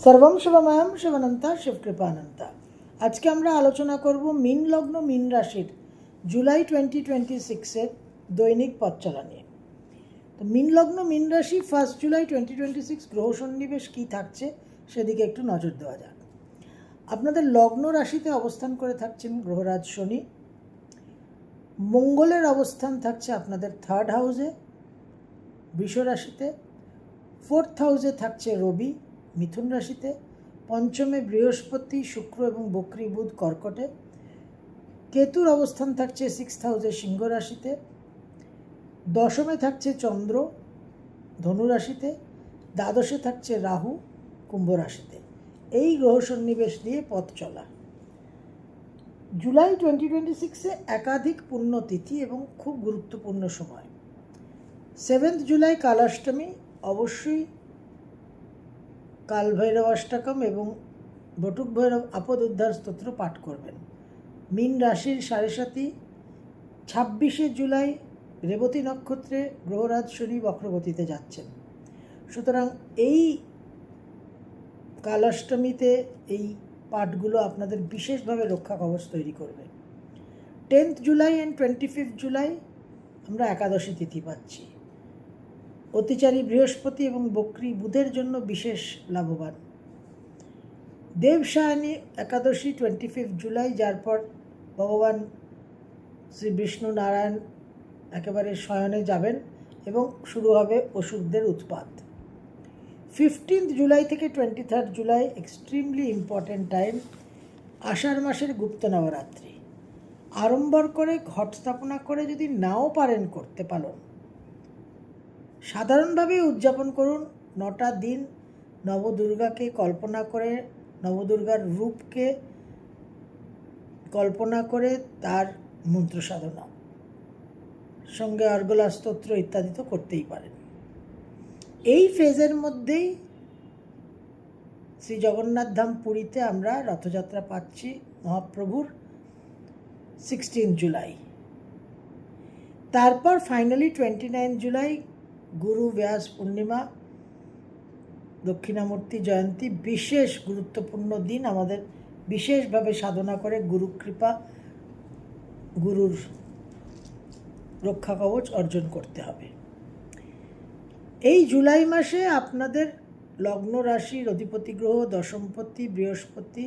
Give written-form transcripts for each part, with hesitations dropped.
সর্বম শিবময়ম শিবানন্তা শিবকৃপানন্তা। আজকে আমরা আলোচনা করব মীন লগ্ন মীন রাশির জুলাই 2026-এর দৈনিক পথচলা নিয়ে। তো মীন লগ্ন মীন রাশি 1 জুলাই 2026 গ্রহ সন্নিবেশ কী থাকছে সেদিকে একটু নজর দেওয়া যাক। আপনাদের লগ্ন রাশিতে অবস্থান করে থাকছেন গ্রহরাজ শনি। মঙ্গলের অবস্থান থাকছে আপনাদের 3rd হাউসে বৃষ রাশিতে, 4th হাউসে থাকছে রবি মিথুন রাশিতে, পঞ্চমে বৃহস্পতি শুক্র এবং বক্রী বুধ কর্কটে, কেতুর অবস্থান থাকছে 6th হাউসে সিংহ রাশিতে, দশমে থাকছে চন্দ্র ধনু রাশিতে, দ্বাদশে থাকছে রাহু কুম্ভ রাশিতে। এই গ্রহ সন্নিবেশ দিয়ে পথ চলা। জুলাই 2026-এ একাধিক পুণ্যতিথি এবং খুব গুরুত্বপূর্ণ সময়। 7th জুলাই কালাষ্টমী, অবশ্যই কাল ভৈরব অষ্টকম এবং বটুক ভৈরব আপদ উদ্ধার স্তোত্র পাঠ করবেন। মীন রাশির সাড়ে সাথী। 26শে জুলাই রেবতী নক্ষত্রে গ্রহরাজ শনি বক্রগতিতে যাচ্ছেন। সুতরাং এই কালাষ্টমীতে এই পাঠগুলো আপনাদের বিশেষভাবে রক্ষা কবচ তৈরি করবে। 10th July and 25th July আমরা একাদশী তিথি পাচ্ছি। অতিচারী বৃহস্পতি এবং বক্রী বুধের জন্য বিশেষ লাভবান। দেবসায়নী একাদশী 25th জুলাই, যার পর ভগবান শ্রী বিষ্ণু নারায়ণ একেবারে শয়নে যাবেন এবং শুরু হবে অসুরদের উৎপাত। 15th জুলাই থেকে 23rd July extremely important time. Ashadh মাসের গুপ্ত নবরাত্রি আড়ম্বর করে ঘট স্থাপনা করে যদি নাও পারেন করতে পালন, সাধারণভাবে উদযাপন করুন। 9টা দিন নবদুর্গাকে কল্পনা করে, নবদুর্গার রূপকে কল্পনা করে তার মন্ত্র সাধনা সঙ্গে অর্গলা স্তোত্র ইত্যাদি তো করতেই পারেন। এই ফেজের মধ্যেই শ্রী জগন্নাথ ধাম পুরীতে আমরা রথযাত্রা পাচ্ছি মহাপ্রভুর 16 জুলাই। তারপর ফাইনালি 29 জুলাই গুরু ব্যাস পূর্ণিমা, দক্ষিণামূর্তি জয়ন্তী, বিশেষ গুরুত্বপূর্ণ দিন। আমাদের বিশেষভাবে সাধনা করে গুরু কৃপা, গুরুর রক্ষা কবচ অর্জন করতে হবে। এই জুলাই মাসে আপনাদের লগ্ন রাশির অধিপতি গ্রহ দশমপতি বৃহস্পতি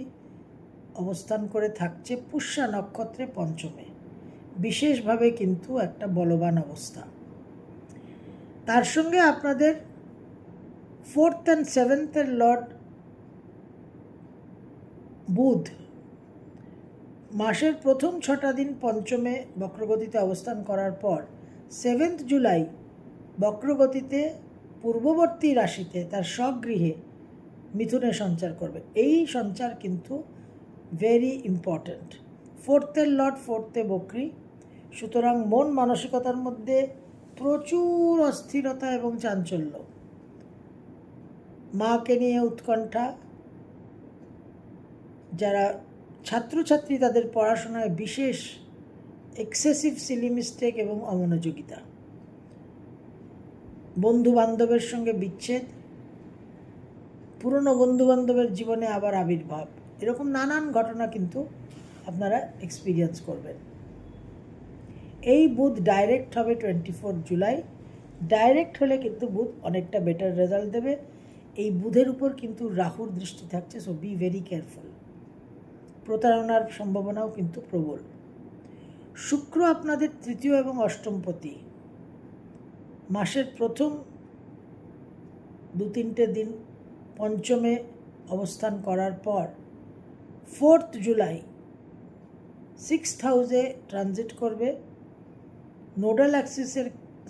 অবস্থান করে থাকছে পুষ্যা নক্ষত্রে পঞ্চমে, বিশেষভাবে কিন্তু একটা বলবান অবস্থা। তার সঙ্গে আপনাদের 4th and 7th লর্ড বুধ মাসের প্রথম 6টা দিন পঞ্চমে বক্রগতিতে অবস্থান করার পর 7th জুলাই বক্রগতিতে পূর্ববর্তী রাশিতে তার স্বগৃহে মিথুনে সঞ্চার করবে। এই সঞ্চার কিন্তু very important. 4th Lord 4th বক্রী, সুতরাং মন মানসিকতার মধ্যে প্রচুর অস্থিরতা এবং চাঞ্চল্য, মাকে নিয়ে উৎকণ্ঠা, যারা ছাত্রছাত্রী তাদের পড়াশোনায় বিশেষ এক্সেসিভ সিলি মিস্টেক এবং অমনোযোগিতা, বন্ধুবান্ধবের সঙ্গে বিচ্ছেদ, পুরনো বন্ধুবান্ধবের জীবনে আবার আবির্ভাব, এরকম নানান ঘটনা কিন্তু আপনারা এক্সপিরিয়েন্স করবেন। এই বুধ ডাইরেক্ট হবে 24 জুলাই। ডাইরেক্ট হলে কিন্তু বুধ অনেকটা বেটার রেজাল্ট দেবে। এই বুধের উপর কিন্তু রাহুর দৃষ্টি থাকছে, সো বি ভেরি কেয়ারফুল। প্রতারণার সম্ভাবনাও কিন্তু প্রবল। শুক্র আপনাদের 3য় এবং অষ্টমপতি, মাসের প্রথম 2-3টে দিন পঞ্চমে অবস্থান করার পর 4th জুলাই 6th হাউসে ট্রানজিট করবে। নোডাল অ্যাক্সিসের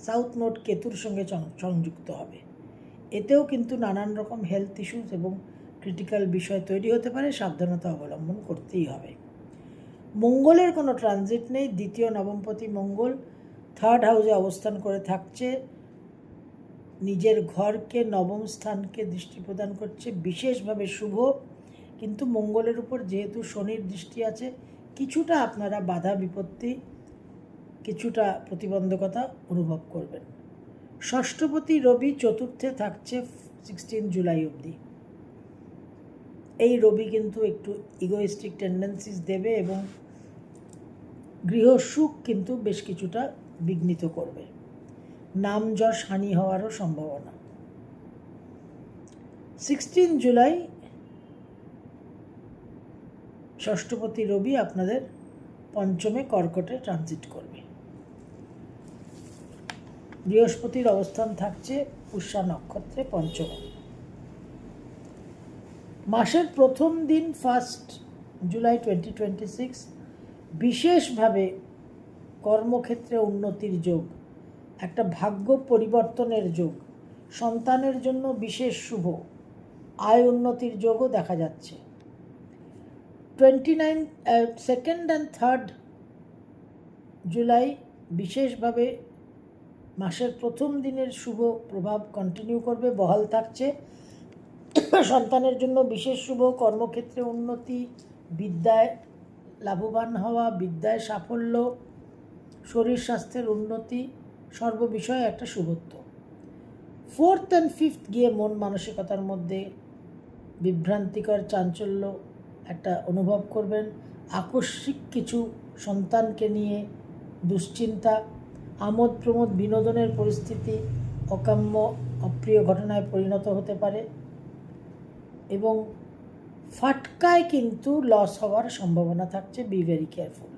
সাউথ নোড কেতুর সঙ্গে সংযুক্ত হবে। এতেও কিন্তু নানান রকম হেলথ ইস্যুস এবং ক্রিটিক্যাল বিষয় তৈরি হতে পারে, সাবধানতা অবলম্বন করতেই হবে। মঙ্গলের কোনো ট্রানজিট নেই। 2য় নবমপতি মঙ্গল 3rd হাউসে অবস্থান করে থাকছে, নিজের ঘরকে নবম স্থানকে দৃষ্টি প্রদান করছে, বিশেষভাবে শুভ। কিন্তু মঙ্গলের উপর যেহেতু শনির দৃষ্টি আছে, কিছুটা আপনারা বাধা বিপত্তি, কিছুটা প্রতিবন্ধকতা অনুভব করবেন। ষষ্ঠপতি রবি 4র্থে থাকছে 16 জুলাই অবধি। এই রবি কিন্তু একটু ইগোইস্টিক টেন্ডেন্সিস দেবে এবং গৃহসুখ কিন্তু বেশ কিছুটা বিঘ্নিত করবে। নাম যশ হানি হওয়ারও সম্ভাবনা। 16 জুলাই ষষ্ঠপতি রবি আপনাদের পঞ্চমে কর্কটে ট্রানজিট করবে। বৃহস্পতির অবস্থান থাকছে পুষ্যা নক্ষত্রে পঞ্চমে। মাসের প্রথম দিন 1 জুলাই 2026 বিশেষভাবে কর্মক্ষেত্রে উন্নতির যোগ, একটা ভাগ্য পরিবর্তনের যোগ, সন্তানের জন্য বিশেষ শুভ, আয় উন্নতির যোগও দেখা যাচ্ছে। 2nd and 3rd জুলাই বিশেষভাবে মাসের প্রথম দিনের শুভ প্রভাব কন্টিনিউ করবে, বহাল থাকছে। সন্তানের জন্য বিশেষ শুভ, কর্মক্ষেত্রে উন্নতি, বিদ্যায় লাভবান হওয়া, বিদ্যায় সাফল্য, শরীর স্বাস্থ্যের উন্নতি, সর্ববিষয়ে একটা শুভত্ব। 4th and 5th গিয়ে মন মানসিকতার মধ্যে বিভ্রান্তিকর চাঞ্চল্য একটা অনুভব করবেন। আকস্মিক কিছু সন্তানকে নিয়ে দুশ্চিন্তা, আমোদ প্রমোদ বিনোদনের পরিস্থিতি অকাম্য অপ্রিয় ঘটনায় পরিণত হতে পারে এবং ফাটকায় কিন্তু লস হওয়ার সম্ভাবনা থাকছে। বি ভেরি কেয়ারফুল,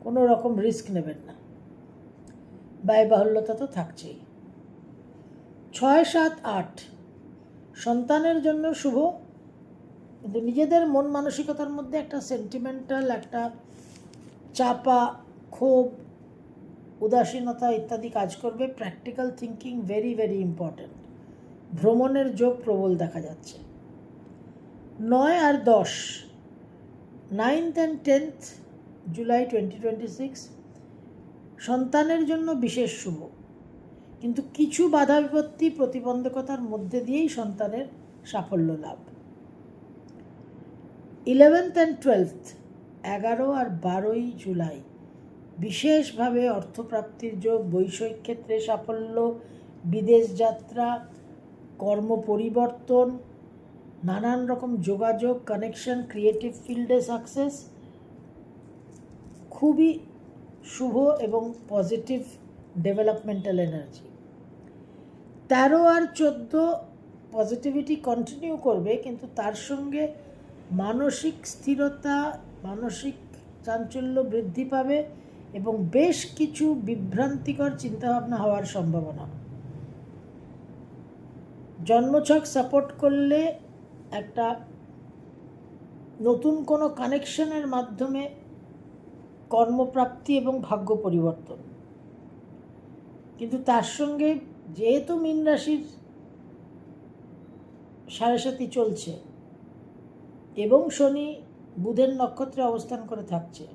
কোনো রকম রিস্ক নেবেন না। ব্যয়বাহুল্যতা তো থাকছেই। 6, 7, 8 সন্তানের জন্য শুভ, কিন্তু নিজেদের মন মানসিকতার মধ্যে একটা সেন্টিমেন্টাল, একটা চাপা ক্ষোভ, উদাসীনতা ইত্যাদি কাজ করবে। Practical thinking very very important. ভ্রমণের যোগ প্রবল দেখা যাচ্ছে। 9 আর 10 9th and 10th জুলাই 2026 সন্তানের জন্য বিশেষ শুভ, কিন্তু কিছু বাধা বিপত্তি প্রতিবন্ধকতার মধ্যে দিয়েই সন্তানের সাফল্য লাভ। 11th and 12th 11 আর 12 জুলাই বিশেষভাবে অর্থপ্রাপ্তির যোগ, বৈষয়িক ক্ষেত্রে সাফল্য, বিদেশ যাত্রা, কর্ম পরিবর্তন, নানান রকম যোগাযোগ, কানেকশন, ক্রিয়েটিভ ফিল্ডে সাকসেস, খুবই শুভ এবং পজিটিভ ডেভেলপমেন্টাল এনার্জি। 13 আর 14 পজিটিভিটি কন্টিনিউ করবে, কিন্তু তার সঙ্গে মানসিক স্থিরতা, মানসিক চাঞ্চল্য বৃদ্ধি পাবে এবং বেশ কিছু বিভ্রান্তিকর চিন্তাভাবনা হওয়ার সম্ভাবনা। জন্মছক সাপোর্ট করলে একটা নতুন কোনো কানেকশনের মাধ্যমে কর্মপ্রাপ্তি এবং ভাগ্য পরিবর্তন, কিন্তু তার সঙ্গে যেহেতু মীন রাশির 7.5 চলছে এবং শনি বুধের নক্ষত্রে অবস্থান করে থাকছে,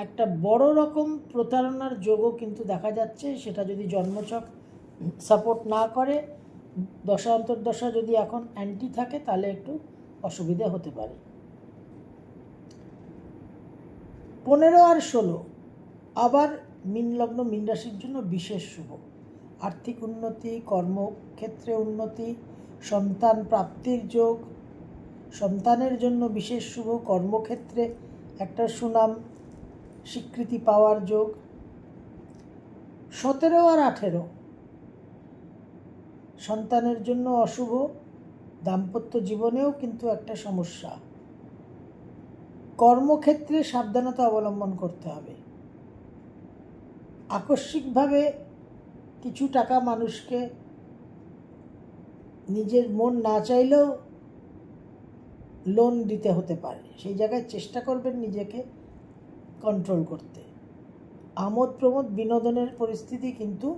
একটা বড় রকম প্রতারণার যোগও কিন্তু দেখা যাচ্ছে। সেটা যদি জন্মছক সাপোর্ট না করে, দশা অন্তর্দশা যদি এখন অ্যান্টি থাকে, তাহলে একটু অসুবিধা হতে পারে। 15 আর 16 আবার মীন লগ্ন, মীন রাশির জন্য বিশেষ শুভ। আর্থিক উন্নতি, কর্মক্ষেত্রে উন্নতি, সন্তান প্রাপ্তির যোগ, সন্তানের জন্য বিশেষ শুভ, কর্মক্ষেত্রে একটা সুনাম স্বীকৃতি পাওয়ার যোগ। 17 আর 18 সন্তানের জন্য অশুভ, দাম্পত্য জীবনেও কিন্তু একটা সমস্যা, কর্মক্ষেত্রে সাবধানতা অবলম্বন করতে হবে। আকস্মিকভাবে কিছু টাকা মানুষকে নিজের মন না চাইলেও লোন দিতে হতে পারে, সেই জায়গায় চেষ্টা করবেন নিজেকে কন্ট্রোল করতে। আমোদ প্রমোদ বিনোদনের পরিস্থিতি কিন্তু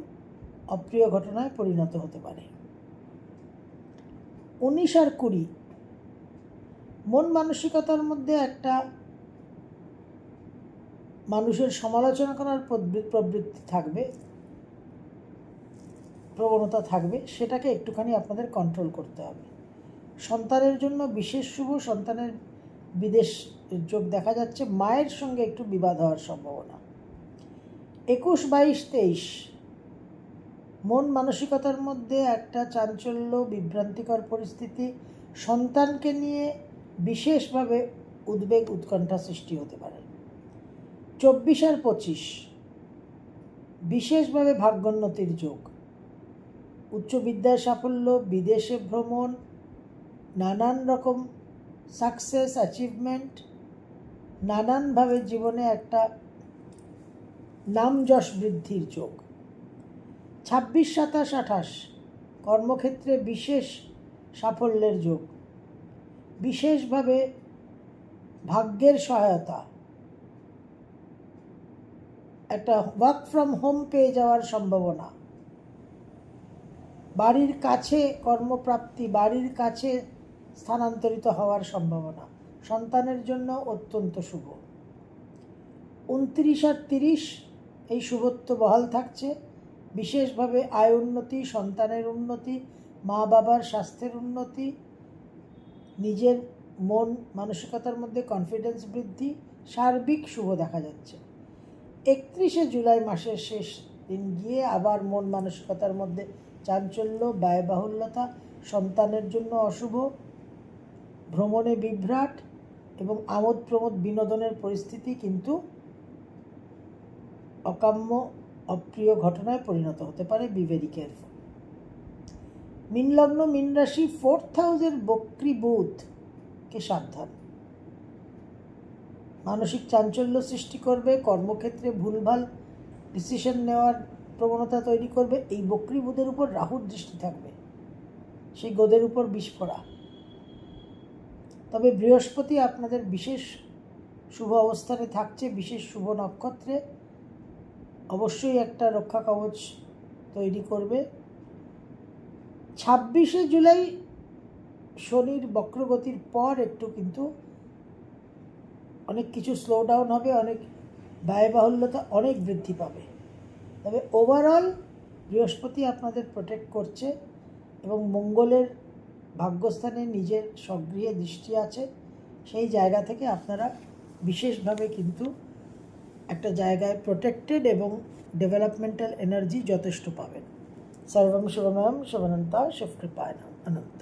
অপ্রিয় ঘটনায় পরিণত হতে পারে। 19 আর 20 মন মানসিকতার মধ্যে একটা মানুষের সমালোচনা করার প্রবৃত্তি থাকবে, প্রবণতা থাকবে, সেটাকে একটুখানি আপনাদের কন্ট্রোল করতে হবে। সন্তানের জন্য বিশেষ শুভ, সন্তানের বিদেশ যোগ দেখা যাচ্ছে, মায়ের সঙ্গে একটু বিবাদ হওয়ার সম্ভাবনা। 21, 22, 23 মন মানসিকতার মধ্যে একটা চাঞ্চল্য, বিভ্রান্তিকর পরিস্থিতি, সন্তানকে নিয়ে বিশেষভাবে উদ্বেগ উৎকণ্ঠা সৃষ্টি হতে পারে। 24 আর 25 বিশেষভাবে ভাগ্যোন্নতির যোগ। উচ্চ বিদ্যায় সাফল্য, বিদেশে ভ্রমণ, নানান রকম সাকসেস, অ্যাচিভমেন্ট, নানানভাবে জীবনে একটা নাম যশ বৃদ্ধির যোগ। 26, 27, 28 কর্মক্ষেত্রে বিশেষ সাফল্যের যোগ, বিশেষভাবে ভাগ্যের সহায়তা, একটা ওয়ার্ক ফ্রম হোম পেয়ে যাওয়ার সম্ভাবনা, বাড়ির কাছে কর্মপ্রাপ্তি, বাড়ির কাছে স্থানান্তরিত হওয়ার সম্ভাবনা, সন্তানের জন্য অত্যন্ত শুভ। 29 আর 30 এই শুভত্ব বহাল থাকছে, বিশেষভাবে আয় উন্নতি, সন্তানের উন্নতি, মা বাবার স্বাস্থ্যের উন্নতি, নিজের মন মানসিকতার মধ্যে কনফিডেন্স বৃদ্ধি, সার্বিক শুভ দেখা যাচ্ছে। 31 জুলাই মাসের শেষ দিন গিয়ে আবার মন মানসিকতার মধ্যে চাঞ্চল্য, ব্যয়বাহুল্যতা, সন্তানের জন্য অশুভ, ভ্রমণে বিভ্রাট এবং আমোদ প্রমোদ বিনোদনের পরিস্থিতি কিন্তু অকাম্য অপ্রিয় ঘটনায় পরিণত হতে পারে। Be very careful. মীন লগ্ন, মীন রাশি, 4th হাউসের বক্রী বুধকে সাবধান। মানসিক চাঞ্চল্য সৃষ্টি করবে, কর্মক্ষেত্রে ভুলভাল ডিসিশন নেওয়ার প্রবণতা তৈরি করবে। এই বক্রী বুধের উপর রাহুর দৃষ্টি থাকবে, সেই গোদের উপর বিস্ফোরা। তবে বৃহস্পতি আপনাদের বিশেষ শুভ অবস্থানে থাকছে, বিশেষ শুভ নক্ষত্রে, অবশ্যই একটা রক্ষা কবচ তৈরি করবে। 26 জুলাই শনির বক্রগতির পর একটু কিন্তু অনেক কিছু স্লো ডাউন হবে, অনেক ব্যয়বাহুল্যতা অনেক বৃদ্ধি পাবে। তবে ওভারঅল বৃহস্পতি আপনাদের প্রোটেক্ট করছে এবং মঙ্গলের ভাগ্যস্থানে নিজের স্বগৃহে দৃষ্টি আছে। সেই জায়গা থেকে আপনারা বিশেষভাবে কিন্তু একটা জায়গায় প্রোটেক্টেড এবং ডেভেলপমেন্টাল এনার্জি যথেষ্ট পাবেন। সর্বম শুভময়ম শুভনন্তা শিবকৃপায় অনন্ত।